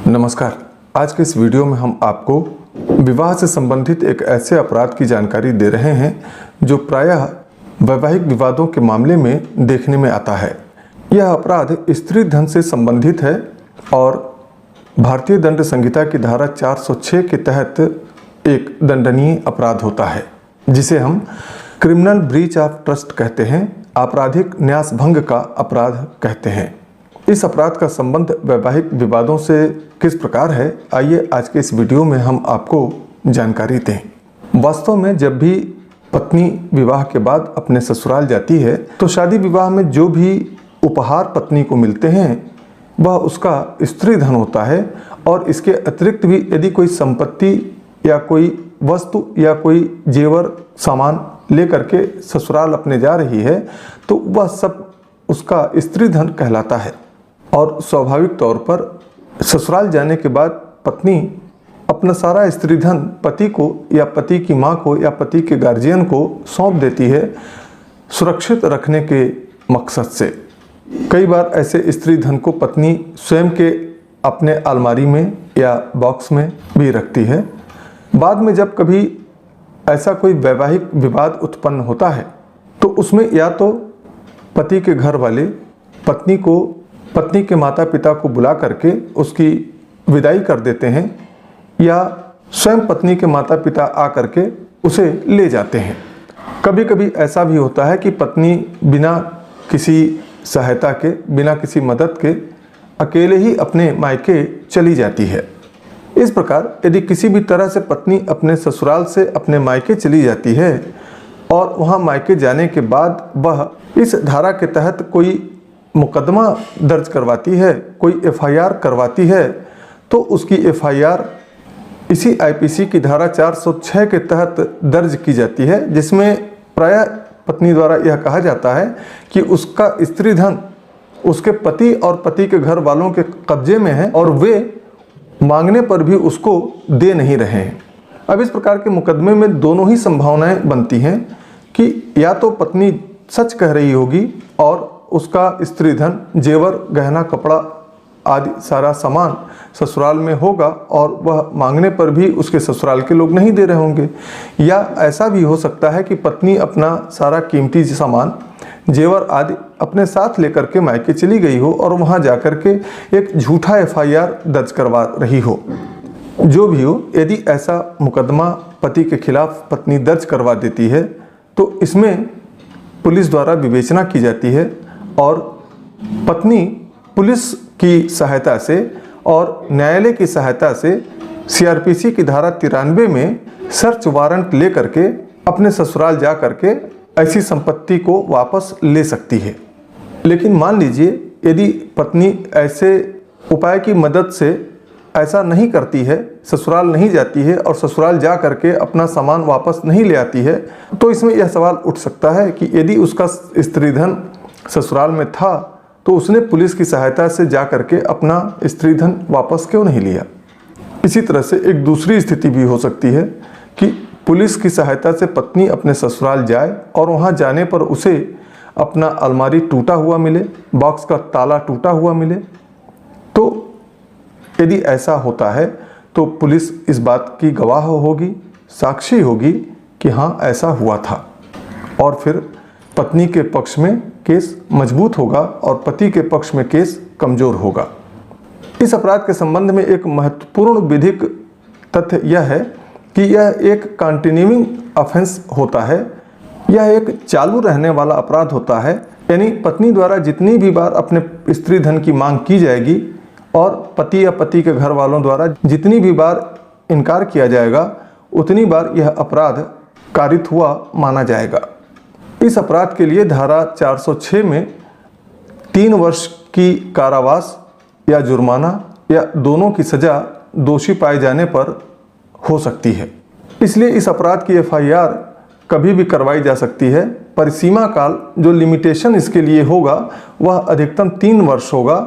नमस्कार। आज के इस वीडियो में हम आपको विवाह से संबंधित एक ऐसे अपराध की जानकारी दे रहे हैं जो प्रायः वैवाहिक विवादों के मामले में देखने में आता है। यह अपराध स्त्री धन से संबंधित है और भारतीय दंड संहिता की धारा 406 के तहत एक दंडनीय अपराध होता है, जिसे हम क्रिमिनल ब्रीच ऑफ ट्रस्ट कहते हैं, आपराधिक न्यास भंग का अपराध कहते हैं। इस अपराध का संबंध वैवाहिक विवादों से किस प्रकार है, आइए आज के इस वीडियो में हम आपको जानकारी दें। वास्तव में जब भी पत्नी विवाह के बाद अपने ससुराल जाती है तो शादी विवाह में जो भी उपहार पत्नी को मिलते हैं वह उसका स्त्री धन होता है और इसके अतिरिक्त भी यदि कोई संपत्ति या कोई वस्तु या कोई जेवर सामान लेकर के ससुराल अपने जा रही है तो वह सब उसका स्त्री धन कहलाता है। और स्वाभाविक तौर पर ससुराल जाने के बाद पत्नी अपना सारा स्त्री धन पति को या पति की माँ को या पति के गार्जियन को सौंप देती है सुरक्षित रखने के मकसद से। कई बार ऐसे स्त्री धन को पत्नी स्वयं के अपने अलमारी में या बॉक्स में भी रखती है। बाद में जब कभी ऐसा कोई वैवाहिक विवाद उत्पन्न होता है तो उसमें या तो पति के घर वाले पत्नी के माता पिता को बुला करके उसकी विदाई कर देते हैं या स्वयं पत्नी के माता पिता आ करके उसे ले जाते हैं। कभी कभी ऐसा भी होता है कि पत्नी बिना किसी सहायता के, बिना किसी मदद के अकेले ही अपने मायके चली जाती है। इस प्रकार यदि किसी भी तरह से पत्नी अपने ससुराल से अपने मायके चली जाती है और वहाँ मायके जाने के बाद वह इस धारा के तहत कोई मुकदमा दर्ज करवाती है, कोई एफआईआर करवाती है, तो उसकी एफआईआर इसी आईपीसी की धारा 406 के तहत दर्ज की जाती है, जिसमें प्रायः पत्नी द्वारा यह कहा जाता है कि उसका स्त्री धन उसके पति और पति के घर वालों के कब्जे में है और वे मांगने पर भी उसको दे नहीं रहे हैं। अब इस प्रकार के मुकदमे में दोनों ही संभावनाएं बनती हैं कि या तो पत्नी सच कह रही होगी और उसका स्त्री धन, जेवर, गहना, कपड़ा आदि सारा सामान ससुराल में होगा और वह मांगने पर भी उसके ससुराल के लोग नहीं दे रहे होंगे, या ऐसा भी हो सकता है कि पत्नी अपना सारा कीमती सामान, जेवर आदि अपने साथ लेकर के मायके चली गई हो और वहां जाकर के एक झूठा एफआईआर दर्ज करवा रही हो। जो भी हो, यदि ऐसा मुकदमा पति के खिलाफ पत्नी दर्ज करवा देती है तो इसमें पुलिस द्वारा विवेचना की जाती है और पत्नी पुलिस की सहायता से और न्यायालय की सहायता से सीआरपीसी की धारा 93 में सर्च वारंट ले करके अपने ससुराल जा करके ऐसी संपत्ति को वापस ले सकती है। लेकिन मान लीजिए यदि पत्नी ऐसे उपाय की मदद से ऐसा नहीं करती है, ससुराल नहीं जाती है और ससुराल जा करके अपना सामान वापस नहीं ले आती है, तो इसमें यह सवाल उठ सकता है कि यदि उसका स्त्री धन ससुराल में था तो उसने पुलिस की सहायता से जा करके अपना स्त्री धन वापस क्यों नहीं लिया। इसी तरह से एक दूसरी स्थिति भी हो सकती है कि पुलिस की सहायता से पत्नी अपने ससुराल जाए और वहां जाने पर उसे अपना अलमारी टूटा हुआ मिले, बॉक्स का ताला टूटा हुआ मिले। तो यदि ऐसा होता है तो पुलिस इस बात की गवाह होगी, साक्षी होगी कि हाँ ऐसा हुआ था, और फिर पत्नी के पक्ष में केस मजबूत होगा और पति के पक्ष में केस कमजोर होगा। इस अपराध के संबंध में एक महत्वपूर्ण विधिक तथ्य यह है कि यह एक कंटिन्यूइंग ऑफेंस होता है। यह एक चालू रहने वाला अपराध होता है, यानी पत्नी द्वारा जितनी भी बार अपने स्त्री धन की मांग की जाएगी और पति या पति के घर वालों द्वारा जितनी भी बार इनकार किया जाएगा उतनी बार यह अपराध कारित हुआ माना जाएगा। इस अपराध के लिए धारा 406 में 3 वर्ष की कारावास या जुर्माना या दोनों की सजा दोषी पाए जाने पर हो सकती है। इसलिए इस अपराध की एफआईआर कभी भी करवाई जा सकती है। परिसीमा काल जो लिमिटेशन इसके लिए होगा वह अधिकतम 3 वर्ष होगा,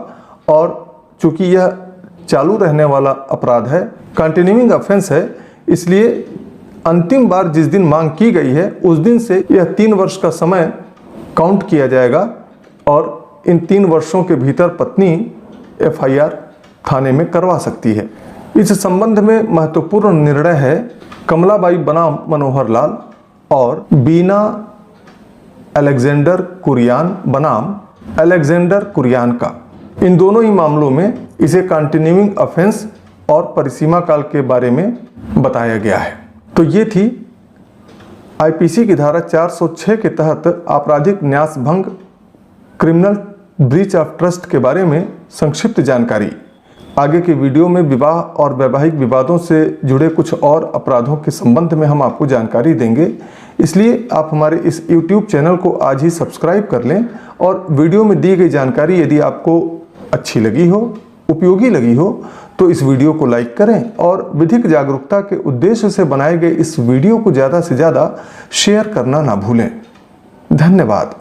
और चूंकि यह चालू रहने वाला अपराध है, कंटिन्यूइंग ऑफेंस है, इसलिए अंतिम बार जिस दिन मांग की गई है उस दिन से यह 3 वर्ष का समय काउंट किया जाएगा और इन 3 वर्षों के भीतर पत्नी एफआईआर थाने में करवा सकती है। इस संबंध में महत्वपूर्ण निर्णय है कमलाबाई बनाम मनोहर लाल और बीना अलेक्जेंडर कुरियान बनाम अलेक्जेंडर कुरियान का। इन दोनों ही मामलों में इसे कंटिन्यूइंग ऑफेंस और परिसीमा काल के बारे में बताया गया है। तो ये थी आईपीसी की धारा 406 के तहत आपराधिक न्यास भंग क्रिमिनल ब्रीच ऑफ ट्रस्ट के बारे में संक्षिप्त जानकारी। आगे के वीडियो में विवाह और वैवाहिक विवादों से जुड़े कुछ और अपराधों के संबंध में हम आपको जानकारी देंगे, इसलिए आप हमारे इस YouTube चैनल को आज ही सब्सक्राइब कर लें और वीडियो में दी गई जानकारी यदि आपको अच्छी लगी हो, उपयोगी लगी हो, तो इस वीडियो को लाइक करें और विधिक जागरूकता के उद्देश्य से बनाए गए इस वीडियो को ज़्यादा से ज़्यादा शेयर करना ना भूलें। धन्यवाद।